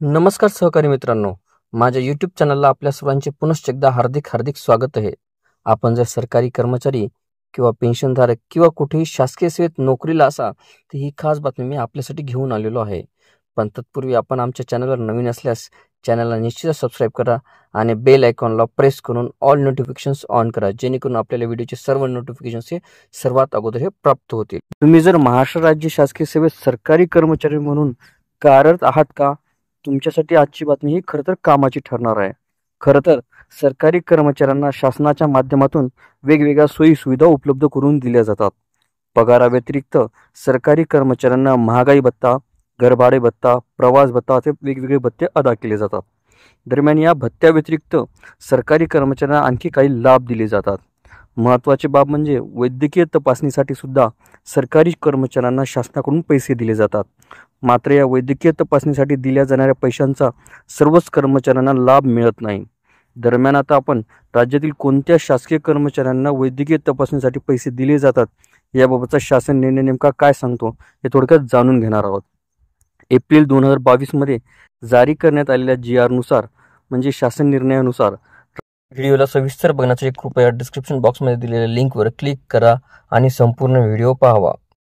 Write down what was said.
नमस्कार सहकारी मित्रांनो, माझ्या यूट्यूब चॅनलला आपल्या सर्वांचे पुनश्च एकदा हार्दिक स्वागत आहे. आपण जर सरकारी कर्मचारी किंवा पेन्शनधारक किंवा कुठेही शासकीय सेवेत नोकरीला असा तर ही खास बातमी मी आपल्यासाठी घेऊन आलेलो आहे. पण तत्पूर्वी आपण आमच्या चॅनलवर नवीन असल्यास चॅनलला निश्चितच सबस्क्राईब करा आणि बेल आयकॉनला प्रेस करून ऑल नोटिफिकेशन्स ऑन करा, जेणेकरून आपल्याला व्हिडिओचे सर्व नोटिफिकेशन्स हे सर्वात अगोदर हे प्राप्त होतील. तुम्ही जर महाराष्ट्र राज्य शासकीय सेवेत सरकारी कर्मचारी म्हणून कार्यरत आहात का? तुमच्यासाठी आजची बातमी ही खरं तर कामाची ठरणार आहे. खरं तर सरकारी कर्मचाऱ्यांना शासनाच्या माध्यमातून वेगवेगळ्या सोयी सुविधा उपलब्ध करून दिल्या जातात. पगाराव्यतिरिक्त सरकारी कर्मचाऱ्यांना महागाई भत्ता, घरभाडे भत्ता, प्रवास भत्ता असे वेगवेगळे भत्ते अदा केले जातात. दरम्यान या भत्त्याव्यतिरिक्त सरकारी कर्मचाऱ्यांना आणखी काही लाभ दिले जातात. महत्त्वाची बाब म्हणजे वैद्यकीय तपासणीसाठी सुद्धा सरकारी कर्मचाऱ्यांना शासनाकडून पैसे दिले जातात. मात्र या वैद्यकीय तपासणीसाठी दिल्या जाणाऱ्या पैशांचा सर्वच कर्मचाऱ्यांना लाभ मिळत नाही. दरम्यान आता आपण राज्यातील कोणत्या शासकीय कर्मचाऱ्यांना वैद्यकीय तपासणीसाठी पैसे दिले जातात याबाबतचा शासन निर्णय नेमका काय सांगतो हे थोडक्यात जाणून घेणार आहोत. एप्रिल 2022 मध्ये जारी करण्यात आलेल्या GR नुसार म्हणजे शासन निर्णयानुसार व्हिडिओला सविस्तर बघण्यासाठी कृपया डिस्क्रिप्शन बॉक्समध्ये दिलेल्या लिंकवर क्लिक करा आणि संपूर्ण व्हिडिओ पाहावा.